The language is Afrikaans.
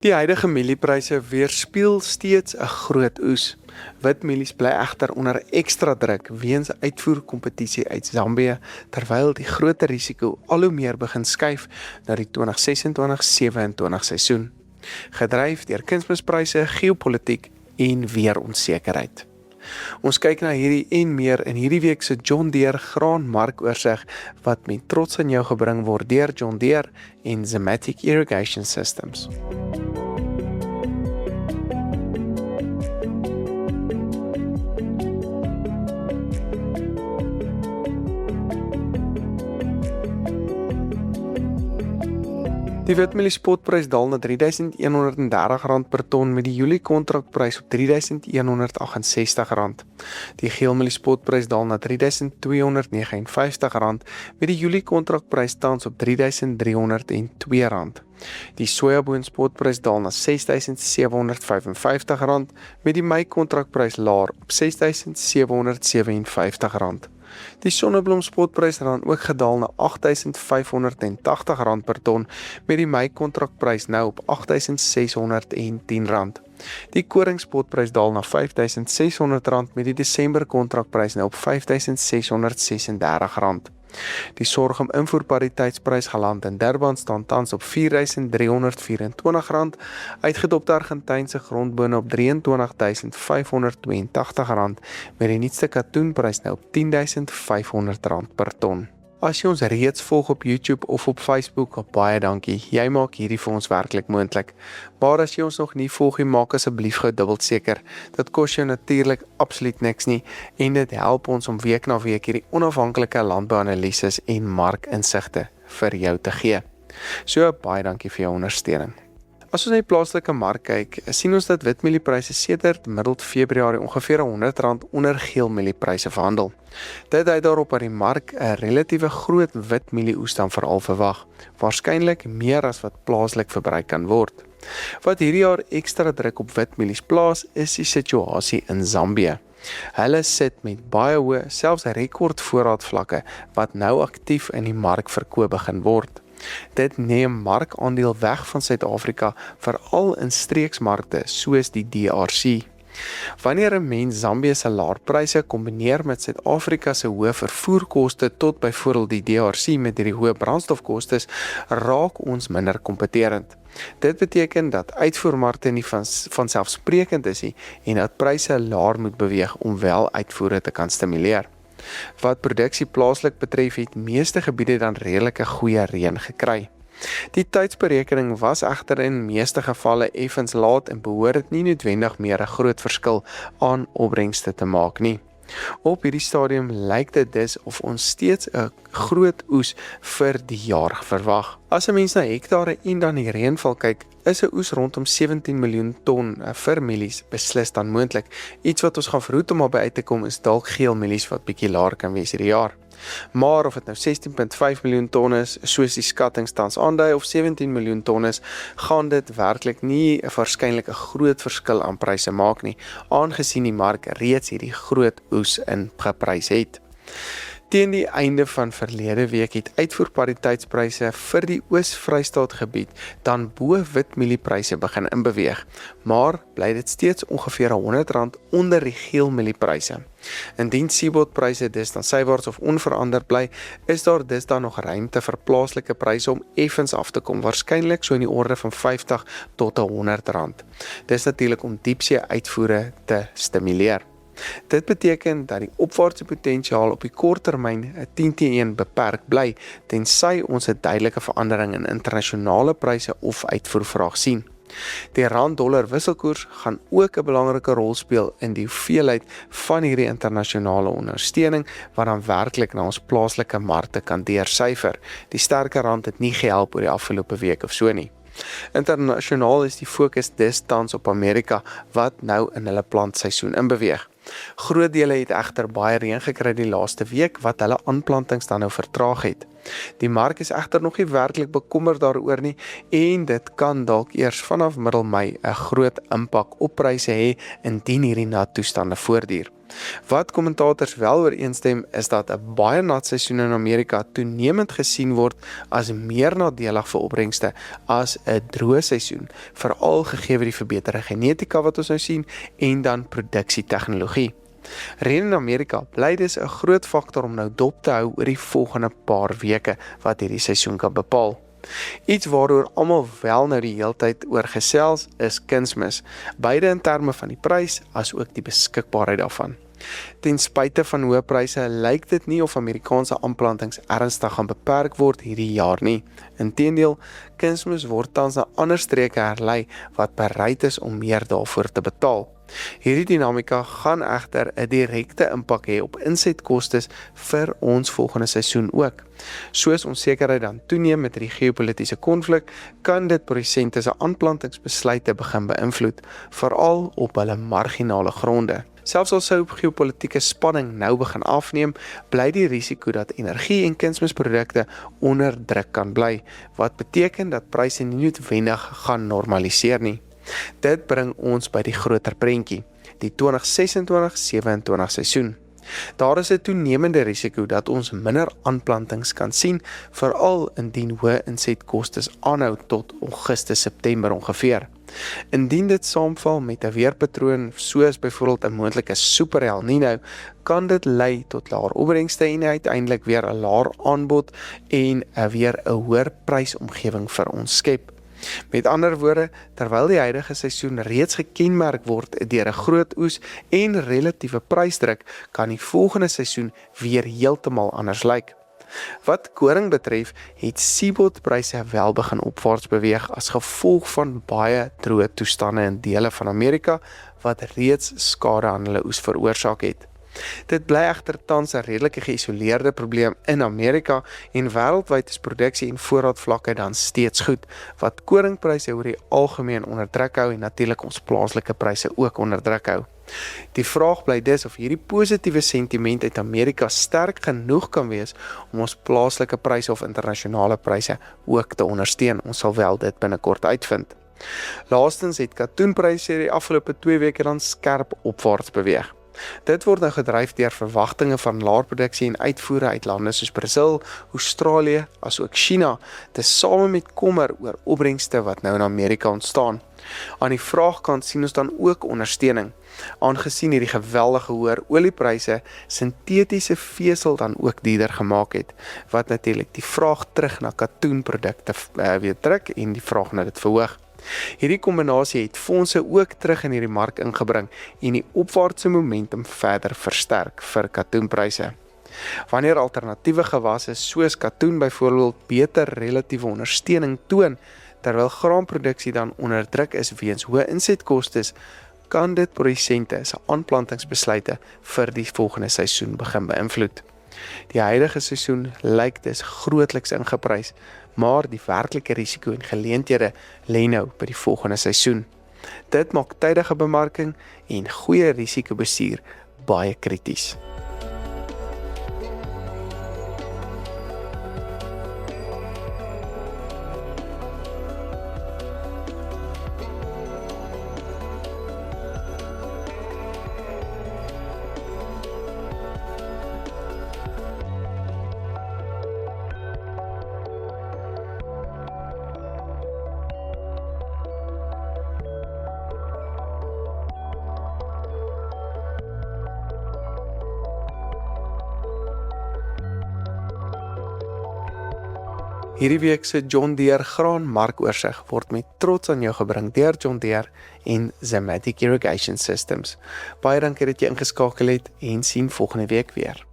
Die huidige mieliepryse weerspieël steeds 'n groot oes. Witmielies bly egter onder ekstra druk weens uitvoerkompetisie uit Zambië, terwyl die groter risiko al hoe meer begin skuif na die 2026-27 seisoen, gedryf deur kunsmispryse, geopolitiek en weeronsekerheid. Ons kyk na hierdie en meer in hierdie week se John Deere graanmarkoorsig wat met trots aan jou gebring word deur John Deere en Zematic Irrigation Systems. Die witmielie spotprys daal na R3.130 per ton met die Julie kontrakprys op R3.168. Die geelmielie spotprys daal na R3.259 met die Julie kontrakprys tans op R3.302. Die sojaboon spotprys daal na R6.755 met die Mei kontrakprys laer op R6.757. Die sonnebloem spotprys het dan ook gedaal na R8.580 per ton met die Mei kontrakprys nou op R8.610. Die koring spotprys daal na R5.600 met die Desember kontrakprys nou op R5.636. Die sorghum invoerpariteitsprys geland in Durban staan tans op R4.324, uitgedopte Argentynse grondbone op R23.582 met die nuutste katoenprys nou op R10.500 per ton. As jy ons reeds volg op YouTube of op Facebook, baie dankie. Jy maak hierdie vir ons werklik moontlik. Maar as jy ons nog nie volg nie, maak asseblief gou dubbel seker. Dit kos jou natuurlik absoluut niks nie en dit help ons om week na week hierdie onafhanklike landbouanalises en markinsigte vir jou te gee. So baie dankie vir jou ondersteuning. As ons na die plaaslike mark kyk, sien ons dat witmieliepryse sedert middel Februarie ongeveer R100 onder geelmieliepryse verhandel. Dit dui daarop dat die mark 'n relatiewe groot witmielie-oes dan veral verwag, waarskynlik meer as wat plaaslik verbruik kan word. Wat hierdie jaar ekstra druk op witmielies plaas, is die situasie in Zambië. Hulle sit met baie hoë, selfs rekordvoorraadvlakke wat nou aktief in die mark verkoop begin word. Dit neem markandeel weg van Suid-Afrika, veral in streeksmarkte soos die DRC. Wanneer 'n mens Zambië se laer pryse kombineer met Suid-Afrika se hoë vervoerkoste tot byvoorbeeld die DRC met hierdie hoë brandstofkostes, raak ons minder kompeterend. Dit beteken dat uitvoermarkte nie vanselfsprekend is nie en dat pryse laer moet beweeg om wel uitvoere te kan stimuleer. Wat produksie plaaslik betref, het meeste gebiede dan redelike goeie reën gekry. Die tydsberekening was egter in meeste gevalle effens laat en behoort dit nie noodwendig meer 'n groot verskil aan opbrengste te maak nie. Op hierdie stadium lyk dit dus of ons steeds 'n groot oes vir die jaar verwag. As 'n mens na hektare en dan die reënval kyk, is 'n oes rondom 17 miljoen ton vir mielies beslis dan moontlik. Iets wat ons gaan verhoed om daarby uit te kom is dalk geelmielies wat bietjie laer kan wees hierdie jaar. Maar of dit nou 16.5 miljoen ton is, soos die skattings tans aandui, of 17 miljoen ton is, gaan dit werklik nie waarskynlik 'n groot verskil aan pryse maak nie, aangesien die mark reeds hierdie groot oes in geprys het. Teen die einde van verlede week het uitvoerpariteitspryse vir die Oos-Vrystaat gebied dan bo witmieliepryse begin inbeweeg, maar bly dit steeds ongeveer R100 onder die geelmieliepryse. Indien seebodpryse dus dan sywaarts of onveranderd bly, is daar dus dan nog ruimte vir plaaslike pryse om effens af te kom, waarskynlik so in die orde van R50 tot R100. Dis natuurlik om diepsee uitvoere te stimuleer. Dit beteken dat die opwaartse potensiaal op die kort termyn 10-1 beperk bly, tensy ons 'n duidelike verandering in internasionale pryse of uitvoervraag sien. Die rand-dollar wisselkoers gaan ook 'n belangrike rol speel in die hoeveelheid van hierdie internasionale ondersteuning wat dan werklik na ons plaaslike markte kan deursyfer. Die sterker rand het nie gehelp oor die afgelope week of so nie. Internasionaal is die fokus dus tans op Amerika wat nou in hulle plantseisoen inbeweeg. Groot dele het egter baie reën gekry die laaste week wat hulle aanplantings dan nou vertraag het. Die mark is egter nog nie werklik bekommerd daaroor nie en dit kan dalk eers vanaf middel Mei 'n groot impak op pryse hê indien hierdie nat toestande voortduur. Wat kommentators wel ooreenstem is dat 'n baie nat seisoen in Amerika toenemend gesien word as meer nadelig vir opbrengste as 'n droë seisoen, veral gegee die verbeterde genetika wat ons nou sien en dan produksietegnologie. Reën in Amerika bly dus 'n groot faktor om nou dop te hou oor die volgende paar weke wat hierdie seisoen kan bepaal. Iets waaroor almal wel nou die heeltyd oor gesels is kunsmis, beide in terme van die prys as ook die beskikbaarheid daarvan. Ten spyte van hoë pryse lyk dit nie of Amerikaanse aanplantings ernstig gaan beperk word hierdie jaar nie. Inteendeel, kunsmis word tans na ander streke herlei wat bereid is om meer daarvoor te betaal. Hierdie dinamika gaan egter 'n direkte impak hê op insetkostes vir ons volgende seisoen ook. Soos onsekerheid dan toeneem met die geopolitiese konflik, kan dit produsente se aanplantingsbesluite begin beïnvloed, veral op hulle marginale gronde. Selfs al sou geopolitiese spanning nou begin afneem, bly die risiko dat energie- en kunsmisprodukte onder druk kan bly, wat beteken dat pryse nie noodwendig gaan normaliseer nie. Dit bring ons by die groter prentjie, die 2026-27 seisoen. Daar is 'n toenemende risiko dat ons minder aanplantings kan sien, veral indien hoë insetkostes aanhou tot Augustus-September ongeveer. Indien dit saamval met 'n weerpatroon soos byvoorbeeld 'n moontlike super El Niño, kan dit lei tot laer opbrengste en uiteindelik weer 'n laer aanbod en weer 'n hoër prysomgewing vir ons skep. Met ander woorde, terwyl die huidige seisoen reeds gekenmerk word deur 'n groot oes en relatiewe prysdruk, kan die volgende seisoen weer heeltemal anders lyk. Wat koring betref, het seebodpryse wel begin opwaarts beweeg as gevolg van baie droë toestande in dele van Amerika wat reeds skade aan hulle oes veroorsaak het. Dit bly egter tans 'n redelike geïsoleerde probleem in Amerika en wêreldwyd is produksie en voorraadvlakke dan steeds goed, wat koringpryse oor die algemeen onder druk hou en natuurlik ons plaaslike pryse ook onder druk hou. Die vraag bly dus of hierdie positiewe sentiment uit Amerika sterk genoeg kan wees om ons plaaslike pryse of internasionale pryse ook te ondersteun. Ons sal wel dit binnekort uitvind. Laastens het katoenpryse die afgelope 2 weke dan skerp opwaarts beweeg. Dit word nou gedryf deur verwagtinge van laer produksie en uitvoere uit lande soos Brasil, Australië, asook China, tesame met kommer oor opbrengste wat nou in Amerika ontstaan. Aan die vraagkant sien ons dan ook ondersteuning, aangesien hierdie geweldige hoër oliepryse sintetiese vesel dan ook duurder gemaak het, wat natuurlik die vraag terug na katoenprodukte weer druk en die vraag na dit verhoog. Hierdie kombinasie het fondse ook terug in hierdie mark ingebring en die opwaartse momentum verder versterk vir katoenpryse. Wanneer alternatiewe gewasse soos katoen byvoorbeeld beter relatiewe ondersteuning toon, terwyl graanproduksie dan onder druk is weens hoë insetkostes, kan dit produsente se aanplantingsbesluite vir die volgende seisoen begin beïnvloed. Die huidige seisoen lyk dus grootliks ingeprys, maar die werklike risiko en geleenthede lê nou by die volgende seisoen. Dit maak tydige bemarking en goeie risikobestuur baie krities. Hierdie week se John Deere graan markoorsig word met trots aan jou gebring deur John Deere en Zematic Irrigation Systems. Baie dankie dat jy ingeskakel het en sien volgende week weer.